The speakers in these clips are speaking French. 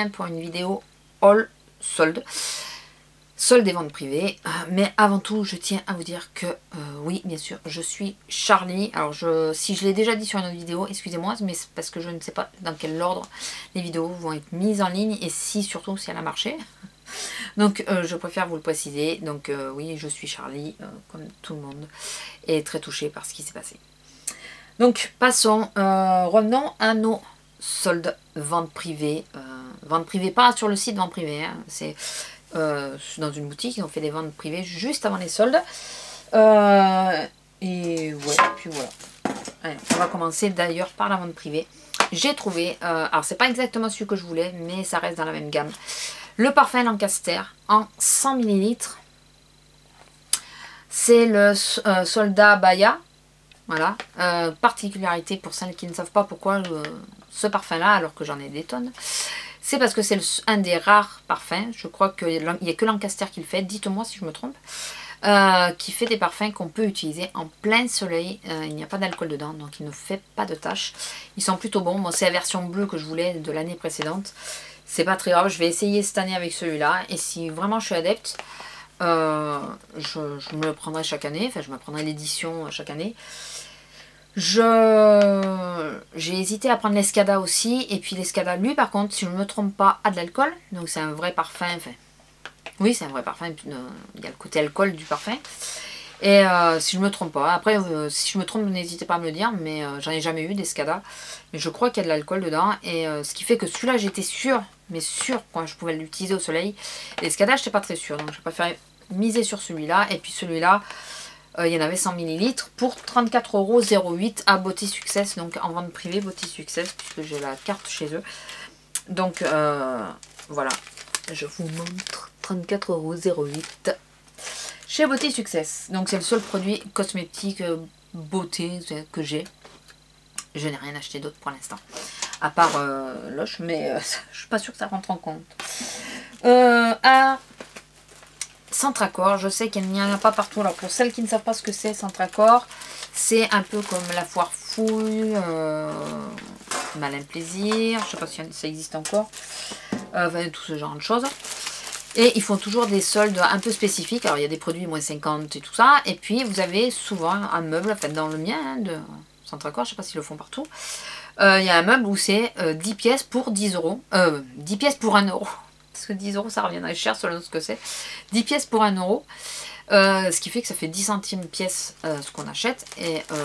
reviens pour une vidéo haul solde. Solde des ventes privées. Mais avant tout, je tiens à vous dire que oui, bien sûr, je suis Charlie. Alors, si je l'ai déjà dit sur une autre vidéo, excusez-moi, mais c'est parce que je ne sais pas dans quel ordre les vidéos vont être mises en ligne et surtout si elle a marché. Donc, je préfère vous le préciser. Donc, oui, je suis Charlie, comme tout le monde, et très touchée par ce qui s'est passé. Donc, passons, revenons à nos soldes ventes privées. Ventes privées, pas sur le site vente privée, hein, c'est dans une boutique, ils ont fait des ventes privées juste avant les soldes. Et ouais, puis voilà. Allez, on va commencer d'ailleurs par la vente privée. J'ai trouvé, alors c'est pas exactement celui que je voulais, mais ça reste dans la même gamme. Le parfum Lancaster en 100 ml. C'est le Soldat Baya. Voilà. Particularité pour celles qui ne savent pas pourquoi ce parfum là, alors que j'en ai des tonnes. C'est parce que c'est un des rares parfums, je crois qu'il n'y a que Lancaster qui le fait, dites-moi si je me trompe, qui fait des parfums qu'on peut utiliser en plein soleil. Il n'y a pas d'alcool dedans, donc il ne fait pas de taches. Ils sont plutôt bons. Bon, c'est la version bleue que je voulais de l'année précédente. C'est pas très grave, je vais essayer cette année avec celui-là. Et si vraiment je suis adepte, je me le prendrai chaque année. Enfin, je me prendrai l'édition chaque année. J'ai hésité à prendre l'Escada aussi. Et puis l'Escada, lui par contre, si je ne me trompe pas, a de l'alcool. Donc c'est un vrai parfum. Enfin, oui, c'est un vrai parfum. Il y a le côté alcool du parfum. Et si je ne me trompe pas. Après, si je me trompe, n'hésitez pas à me le dire. Mais j'en ai jamais eu d'Escada. Mais je crois qu'il y a de l'alcool dedans. Et ce qui fait que celui-là, j'étais sûre. Mais sûre quand je pouvais l'utiliser au soleil. L'Escada, je n'étais pas très sûre. Donc je préfère miser sur celui-là. Et puis celui-là. Il y en avait 100 ml pour 34,08 € à Beauty Success, donc en vente privée Beauty Success, puisque j'ai la carte chez eux. Donc voilà, je vous montre 34,08 € chez Beauty Success. Donc c'est le seul produit cosmétique beauté que j'ai. Je n'ai rien acheté d'autre pour l'instant, à part Lush, mais je suis pas sûre que ça rentre en compte. À Centracor, je sais qu'il n'y en a pas partout. Alors pour celles qui ne savent pas ce que c'est Centracor, c'est un peu comme la foire fouille, Malin Plaisir, je ne sais pas si ça existe encore, enfin, tout ce genre de choses. Et ils font toujours des soldes un peu spécifiques. Alors il y a des produits moins 50 et tout ça. Et puis vous avez souvent un meuble, enfin dans le mien hein, de Centracor, je ne sais pas s'ils le font partout. Il y a un meuble où c'est 10 pièces pour 10 €. 10 pièces pour 1 €. Parce que 10 € ça reviendrait cher selon ce que c'est. 10 pièces pour 1 €. Ce qui fait que ça fait 10 centimes pièce ce qu'on achète. Et ça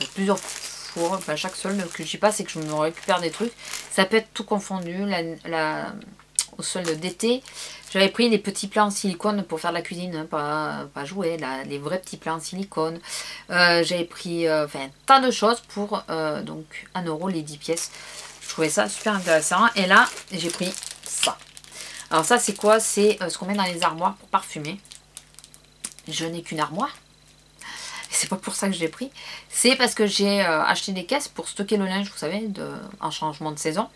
fait plusieurs fois, enfin chaque solde que j'y passe et que je me récupère des trucs. Ça peut être tout confondu. Au solde d'été, j'avais pris les petits plats en silicone pour faire de la cuisine, hein, pas jouer, les vrais petits plats en silicone. J'avais pris enfin, tas de choses pour donc 1 € les 10 pièces. Je trouvais ça super intéressant. Et là, j'ai pris ça. Alors ça c'est quoi? C'est ce qu'on met dans les armoires pour parfumer. Je n'ai qu'une armoire. C'est pas pour ça que je l'ai pris. C'est parce que j'ai acheté des caisses pour stocker le linge, vous savez, en changement de saison.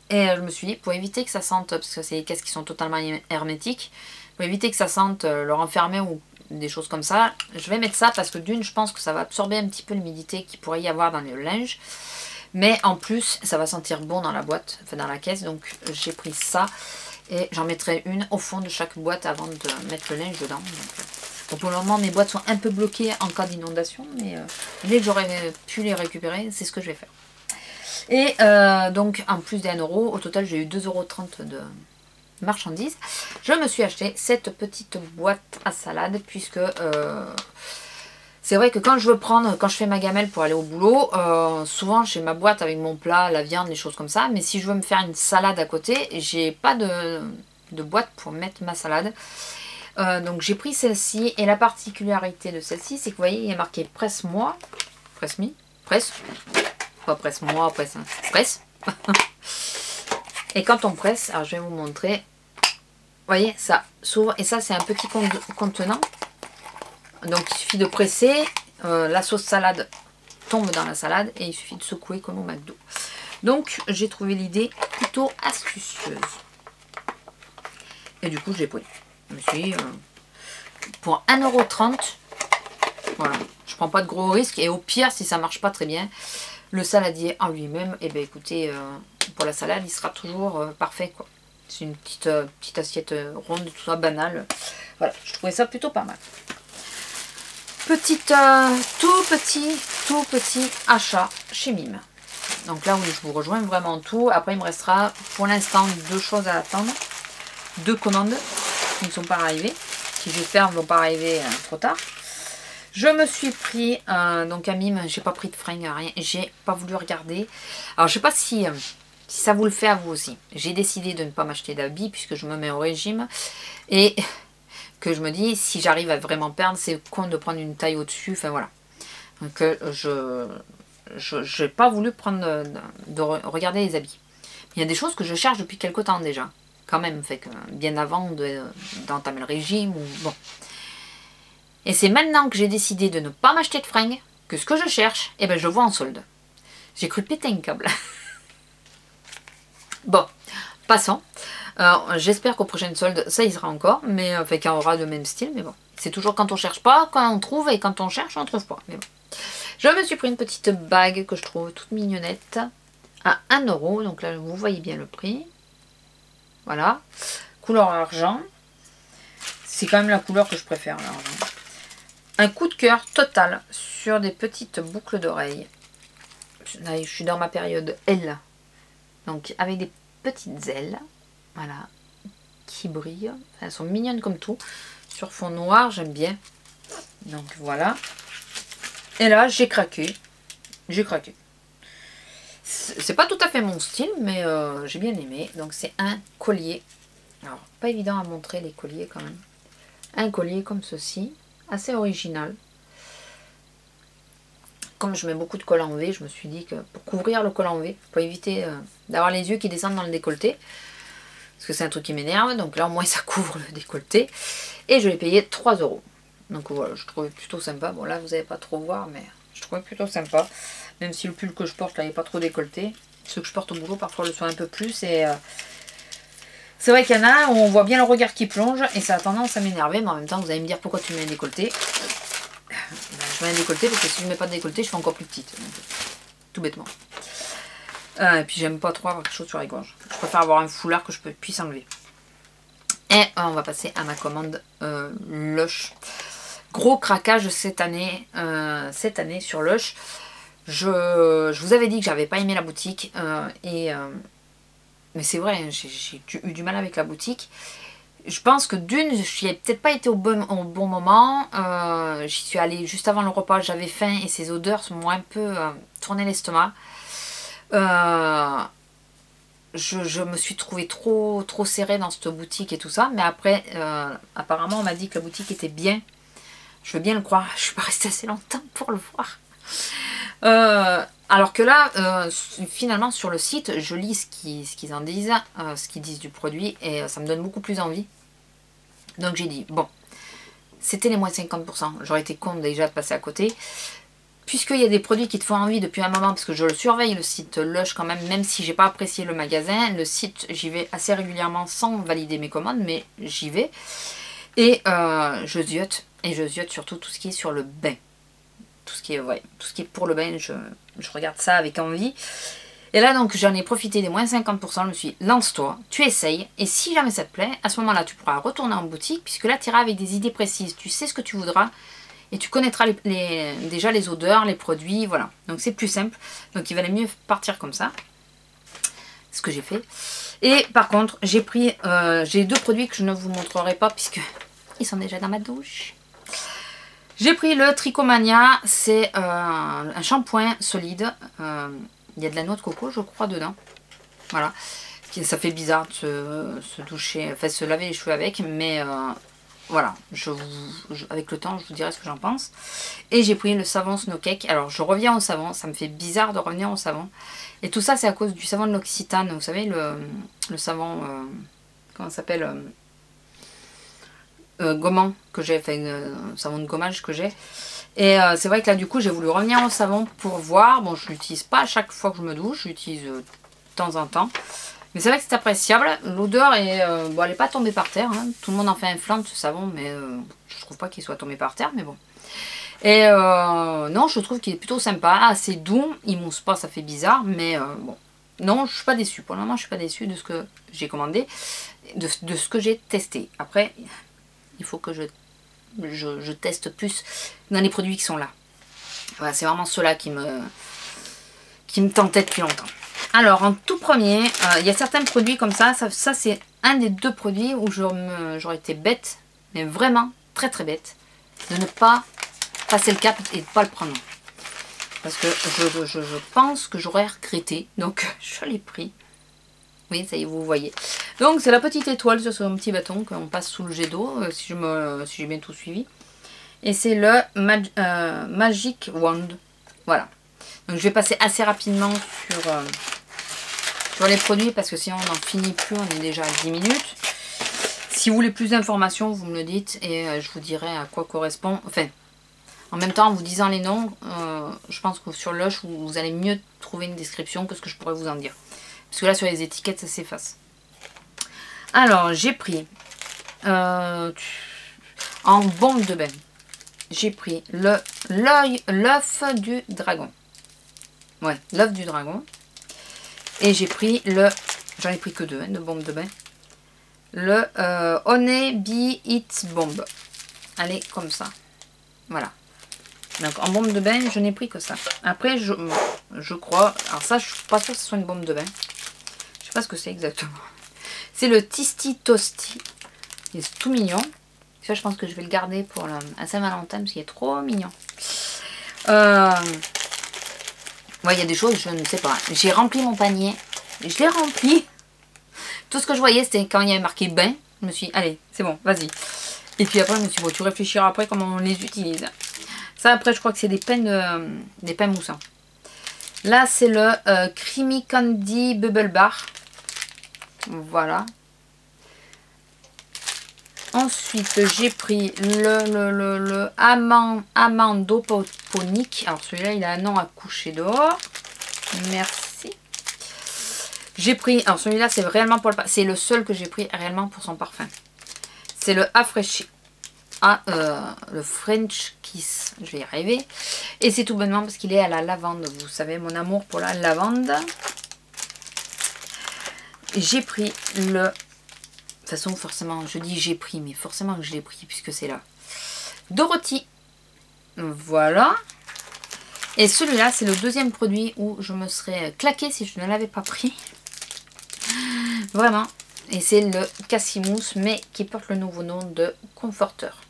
Et je me suis dit, pour éviter que ça sente, parce que c'est des caisses qui sont totalement hermétiques, pour éviter que ça sente le renfermer ou des choses comme ça, je vais mettre ça parce que d'une, je pense que ça va absorber un petit peu l'humidité qu'il pourrait y avoir dans le linge. Mais en plus, ça va sentir bon dans la boîte, enfin dans la caisse. Donc j'ai pris ça. Et j'en mettrai une au fond de chaque boîte avant de mettre le linge dedans. Donc pour le moment, mes boîtes sont un peu bloquées en cas d'inondation. Mais dès que j'aurai pu les récupérer, c'est ce que je vais faire. Et donc, en plus des 1 €, au total, j'ai eu 2,30 € de marchandises. Je me suis acheté cette petite boîte à salade. Puisque c'est vrai que quand je fais ma gamelle pour aller au boulot, souvent j'ai ma boîte avec mon plat, la viande, les choses comme ça. Mais si je veux me faire une salade à côté, j'ai pas de boîte pour mettre ma salade. Donc j'ai pris celle-ci. Et la particularité de celle-ci, c'est que vous voyez, il y a marqué presse-moi. Presse-me. Presse. Pas presse-moi, presse. Presse. Et quand on presse, alors je vais vous montrer. Vous voyez, ça s'ouvre. Et ça, c'est un petit contenant. Donc il suffit de presser, la sauce salade tombe dans la salade et il suffit de secouer comme au McDo. Donc j'ai trouvé l'idée plutôt astucieuse. Et du coup j'ai pris. Je me suis dit, pour 1,30 €, voilà, je prends pas de gros risques. Et au pire, si ça marche pas très bien, le saladier en lui-même, et bien écoutez, pour la salade, il sera toujours parfait quoi. C'est une petite assiette ronde, tout ça, banale. Voilà, je trouvais ça plutôt pas mal. Tout petit achat chez Mime. Donc là, oui, je vous rejoins vraiment tout. Après, il me restera pour l'instant 2 choses à attendre. 2 commandes qui ne sont pas arrivées. Qui, j'espère, ne vont pas arriver trop tard. Je me suis pris, donc à Mime, j'ai pas pris de fringues, rien. J'ai pas voulu regarder. Alors, je sais pas si ça vous le fait à vous aussi. J'ai décidé de ne pas m'acheter d'habits puisque je me mets au régime. Et que je me dis, si j'arrive à vraiment perdre, c'est con de prendre une taille au-dessus. Enfin, voilà. Donc, je n'ai pas voulu prendre de regarder les habits. Il y a des choses que je cherche depuis quelque temps déjà. Quand même, fait que bien avant d'entamer le régime. Ou, bon. Et c'est maintenant que j'ai décidé de ne pas m'acheter de fringues que ce que je cherche, eh ben, je le vois en solde. J'ai cru péter un câble. Bon, passons. J'espère qu'au prochain solde, ça y sera encore. Mais enfin, qu'il y aura le même style. Mais bon, c'est toujours quand on cherche pas, quand on trouve. Et quand on cherche, on trouve pas. Mais bon. Je me suis pris une petite bague que je trouve toute mignonnette à 1 €. Donc là, vous voyez bien le prix. Voilà. Couleur argent. C'est quand même la couleur que je préfère, l'argent. Un coup de cœur total sur des petites boucles d'oreilles. Là, je suis dans ma période L. Donc, avec des petites ailes. Voilà. Qui brillent. Elles sont mignonnes comme tout. Sur fond noir, j'aime bien. Donc, voilà. Et là, j'ai craqué. J'ai craqué. C'est pas tout à fait mon style, mais j'ai bien aimé. Donc, c'est un collier. Alors, pas évident à montrer les colliers quand même. Un collier comme ceci. Assez original. Comme je mets beaucoup de col en V, je me suis dit que pour couvrir le col en V, pour éviter d'avoir les yeux qui descendent dans le décolleté, parce que c'est un truc qui m'énerve, donc là au moins ça couvre le décolleté, et je l'ai payé 3 €. Donc voilà, je trouvais plutôt sympa. Bon là vous n'allez pas trop voir, mais je trouvais plutôt sympa, même si le pull que je porte là n'est pas trop décolleté. Ceux que je porte au boulot parfois le sont un peu plus, et c'est vrai qu'il y en a où on voit bien le regard qui plonge, et ça a tendance à m'énerver, mais en même temps vous allez me dire pourquoi tu mets un décolleté. Je mets un décolleté parce que si je ne mets pas de décolleté, je fais encore plus petite. Donc, tout bêtement. Et puis j'aime pas trop avoir quelque chose sur les gorges. Je préfère avoir un foulard que je puisse enlever. Et on va passer à ma commande Lush. Gros craquage cette année sur Lush. Je vous avais dit que j'avais pas aimé la boutique. Mais c'est vrai, j'ai eu du mal avec la boutique. Je pense que d'une, je n'y ai peut-être pas été au bon moment. J'y suis allée juste avant le repas, j'avais faim et ces odeurs m'ont un peu tourné l'estomac. Je me suis trouvée trop serrée dans cette boutique et tout ça. Mais après, apparemment, on m'a dit que la boutique était bien. Je veux bien le croire, je ne suis pas restée assez longtemps pour le voir. Alors que là, finalement, sur le site, je lis ce qu'ils en disent, ce qu'ils disent du produit, et ça me donne beaucoup plus envie. Donc j'ai dit, bon, c'était les moins 50%. J'aurais été con déjà de passer à côté. Puisqu'il y a des produits qui te font envie depuis un moment, parce que je le surveille, le site Lush quand même si j'ai pas apprécié le magasin. Le site, j'y vais assez régulièrement sans valider mes commandes, mais j'y vais. Et je ziote, et je ziote surtout tout ce qui est sur le bain. Tout ce qui est pour le bain, je regarde ça avec envie. Et là, donc, j'en ai profité des moins 50%. Je me suis dit, lance-toi, tu essayes. Et si jamais ça te plaît, à ce moment-là, tu pourras retourner en boutique. Puisque là, tu iras avec des idées précises. Tu sais ce que tu voudras. Et tu connaîtras déjà les odeurs, les produits. Voilà. Donc, c'est plus simple. Donc, il valait mieux partir comme ça. C'est ce que j'ai fait. Et par contre, j'ai 2 produits que je ne vous montrerai pas. Puisque ils sont déjà dans ma douche. J'ai pris le Tricomania. C'est un shampoing solide. Il y a de la noix de coco, je crois, dedans. Voilà. Ça fait bizarre de se doucher, enfin se laver les cheveux avec, mais voilà. Avec le temps, je vous dirai ce que j'en pense. Et j'ai pris le savon Snow Cake. Alors, je reviens au savon. Ça me fait bizarre de revenir au savon. Et tout ça, c'est à cause du savon de l'Occitane. Vous savez, le savon, comment ça s'appelle, gommant que j'ai, enfin, savon de gommage que j'ai. Et c'est vrai que là du coup j'ai voulu revenir au savon pour voir. Bon, je l'utilise pas à chaque fois que je me douche, je l'utilise de temps en temps. Mais c'est vrai que c'est appréciable. L'odeur est, bon, elle n'est pas tombée par terre. Hein. Tout le monde en fait un flanc de ce savon, mais je trouve pas qu'il soit tombé par terre, mais bon. Et non, je trouve qu'il est plutôt sympa, assez doux. Il mousse pas, ça fait bizarre, mais bon, non, je suis pas déçue. Pour le moment, je suis pas déçue de ce que j'ai commandé, de ce que j'ai testé. Après, il faut que je teste plus dans les produits qui sont là. Voilà, c'est vraiment ceux-là qui me tentaient depuis longtemps. Alors, en tout premier, il y a certains produits comme ça. Ça c'est un des 2 produits où j'aurais été bête, mais vraiment très très bête, de ne pas passer le cap et de ne pas le prendre. Parce que je pense que j'aurais regretté. Donc, je l'ai pris. Oui, ça y est, vous voyez. Donc, c'est la petite étoile sur son petit bâton qu'on passe sous le jet d'eau, si j'ai bien tout suivi. Et c'est le Magic Wand. Voilà. Donc, je vais passer assez rapidement sur les produits parce que sinon, on n'en finit plus. On est déjà à 10 minutes. Si vous voulez plus d'informations, vous me le dites et je vous dirai à quoi correspond. Enfin, en même temps, en vous disant les noms, je pense que sur Lush, vous allez mieux trouver une description que ce que je pourrais vous en dire. Parce que là, sur les étiquettes, ça s'efface. Alors, j'ai pris en bombe de bain. J'ai pris l'œuf du dragon. Ouais, l'œuf du dragon. Et j'ai pris j'en ai pris que 2 de bombe de bain. Le Honey Bee It Bomb. Allez, comme ça. Voilà. Donc en bombe de bain, je n'ai pris que ça. Après, je crois... Alors ça, je suis pas sûre que ce soit une bombe de bain. Je sais pas ce que c'est exactement. C'est le Tisty Toasty. Il est tout mignon. Ça, je pense que je vais le garder pour à Saint-Valentin parce qu'il est trop mignon. Ouais, il y a des choses, je ne sais pas. J'ai rempli mon panier. Je l'ai rempli. Tout ce que je voyais, c'était quand il y avait marqué bain. Je me suis dit, allez, c'est bon, vas-y. Et puis après, je me suis dit, bon, tu réfléchiras après comment on les utilise. Ça, après, je crois que c'est des pains moussants. Là, c'est le Creamy Candy Bubble Bar. Voilà. Ensuite, j'ai pris le Amandoponique. Alors, celui-là, il a un nom à coucher dehors. Merci. J'ai pris... Alors, celui-là, c'est réellement pour le... C'est le seul que j'ai pris réellement pour son parfum. C'est le Afreshi. Le French Kiss. Je vais y arriver. Et c'est tout bonnement parce qu'il est à la lavande. Vous savez, mon amour pour la lavande. J'ai pris le... De toute façon, forcément, je dis j'ai pris, mais forcément que je l'ai pris puisque c'est là. Dorothy. Voilà. Et celui-là, c'est le deuxième produit où je me serais claqué si je ne l'avais pas pris. Vraiment. Et c'est le Cassimousse, mais qui porte le nouveau nom de Conforteur.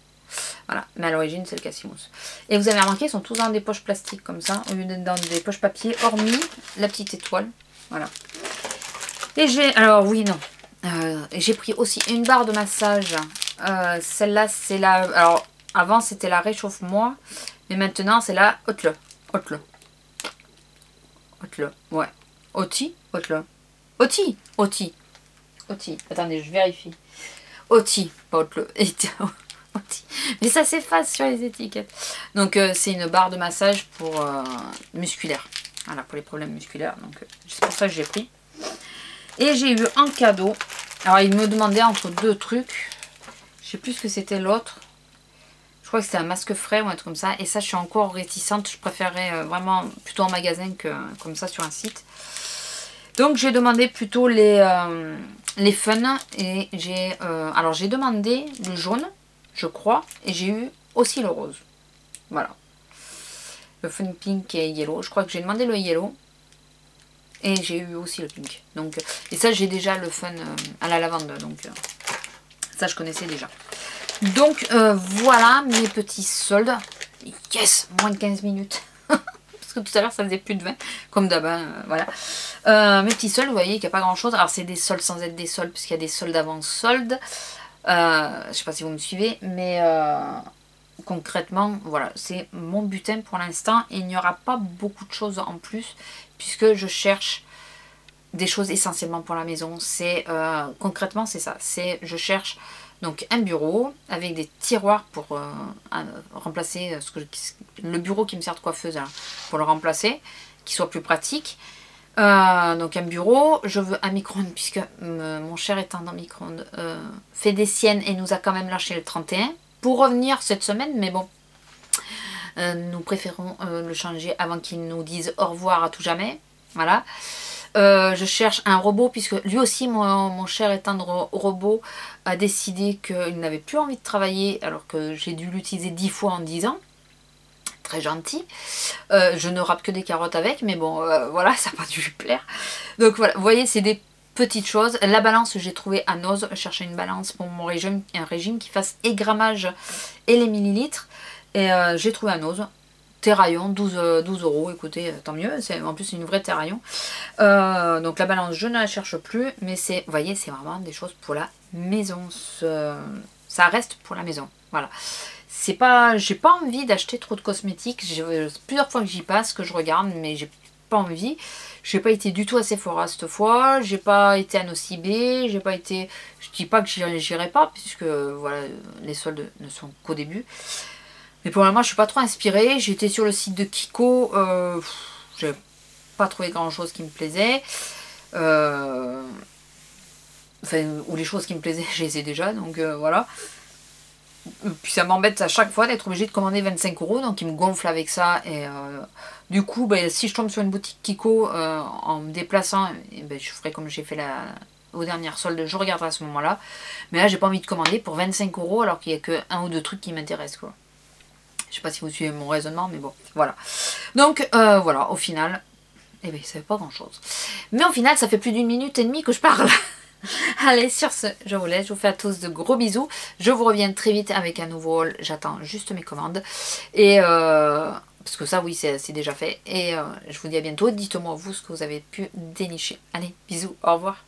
Voilà. Mais à l'origine, c'est le Cassimousse. Et vous avez remarqué, ils sont tous dans des poches plastiques comme ça, au lieu d'être dans des poches papier, hormis la petite étoile. Voilà. Et j'ai... Alors, oui, non. J'ai pris aussi une barre de massage. Celle-là, c'est la... Alors, avant, c'était la réchauffe-moi. Mais maintenant, c'est la Haute-le. Haute-le. Haute-le. Ouais. Oti. Haute-le. Oti. Oti. Oti. Attendez, je vérifie. Oti. Pas Haute-le. Oti. Mais ça s'efface sur les étiquettes. Donc, c'est une barre de massage pour musculaire. Voilà, pour les problèmes musculaires. Donc, c'est pour ça que j'ai pris. Et j'ai eu en cadeau, alors il me demandait entre 2 trucs, je sais plus ce que c'était l'autre, je crois que c'était un masque frais ou un truc comme ça, et ça je suis encore réticente, je préférerais vraiment plutôt en magasin que comme ça sur un site. Donc j'ai demandé plutôt les fun, et alors j'ai demandé le jaune, je crois, et j'ai eu aussi le rose, voilà. Le fun pink et yellow, je crois que j'ai demandé le yellow. Et j'ai eu aussi le pink. Donc, et ça, j'ai déjà le fun à la lavande. Donc, ça, je connaissais déjà. Donc, voilà mes petits soldes. Yes, moins de 15 minutes. Parce que tout à l'heure, ça faisait plus de 20. Comme d'hab, voilà. Mes petits soldes, vous voyez qu'il n'y a pas grand-chose. Alors, c'est des soldes sans être des soldes, puisqu'il y a des soldes avant soldes. Je ne sais pas si vous me suivez, mais... concrètement, voilà, c'est mon butin pour l'instant. Il n'y aura pas beaucoup de choses en plus puisque je cherche des choses essentiellement pour la maison. C'est concrètement c'est ça. Je cherche donc un bureau avec des tiroirs pour remplacer le bureau qui me sert de coiffeuse là, pour le remplacer, qui soit plus pratique. Donc un bureau, je veux un micro-ondes puisque mon cher étendant micro-ondes fait des siennes et nous a quand même lâché le 31 pour revenir cette semaine, mais bon, nous préférons le changer avant qu'il nous dise au revoir à tout jamais. Voilà. Je cherche un robot puisque lui aussi, mon cher et tendre robot, a décidé qu'il n'avait plus envie de travailler alors que j'ai dû l'utiliser 10 fois en 10 ans. Très gentil. Je ne râpe que des carottes avec, mais bon, voilà, ça n'a pas dû lui plaire. Donc voilà, vous voyez, c'est des petites choses. La balance, j'ai trouvé à Noz. Je cherchais une balance pour mon régime, un régime qui fasse et grammage et les millilitres. Et j'ai trouvé à Noz. Terraillon, 12 €, écoutez, tant mieux, en plus c'est une vraie Terraillon. Donc la balance, je ne la cherche plus, mais c'est, vous voyez, c'est vraiment des choses pour la maison. Ça reste pour la maison, voilà. C'est pas, j'ai pas envie d'acheter trop de cosmétiques, plusieurs fois que j'y passe, que je regarde, mais j'ai pas envie. J'ai pas été du tout à Sephora cette fois, j'ai pas été à Nocibé, j'ai pas été, je dis pas que j'irai pas, puisque voilà, les soldes ne sont qu'au début. Mais pour le moment, je suis pas trop inspirée. J'étais sur le site de Kiko. J'ai pas trouvé grand chose qui me plaisait. Enfin, ou les choses qui me plaisaient, je les ai déjà. Donc voilà. Puis ça m'embête à chaque fois d'être obligée de commander 25 €. Donc il me gonfle avec ça. Et du coup, ben, si je tombe sur une boutique Kiko en me déplaçant, ben, je ferai comme j'ai fait aux dernières soldes. Je regarderai à ce moment-là. Mais là, j'ai pas envie de commander pour 25 € alors qu'il n'y a que un ou deux trucs qui m'intéressent, quoi. Je sais pas si vous suivez mon raisonnement, mais bon, voilà. Donc, voilà, au final, eh bien, ça fait pas grand-chose. Mais au final, ça fait plus d'1 minute et demie que je parle. Allez, sur ce, je vous laisse. Je vous fais à tous de gros bisous. Je vous reviens très vite avec un nouveau haul. J'attends juste mes commandes. Et, parce que ça, oui, c'est déjà fait. Et je vous dis à bientôt. Dites-moi, vous, ce que vous avez pu dénicher. Allez, bisous, au revoir.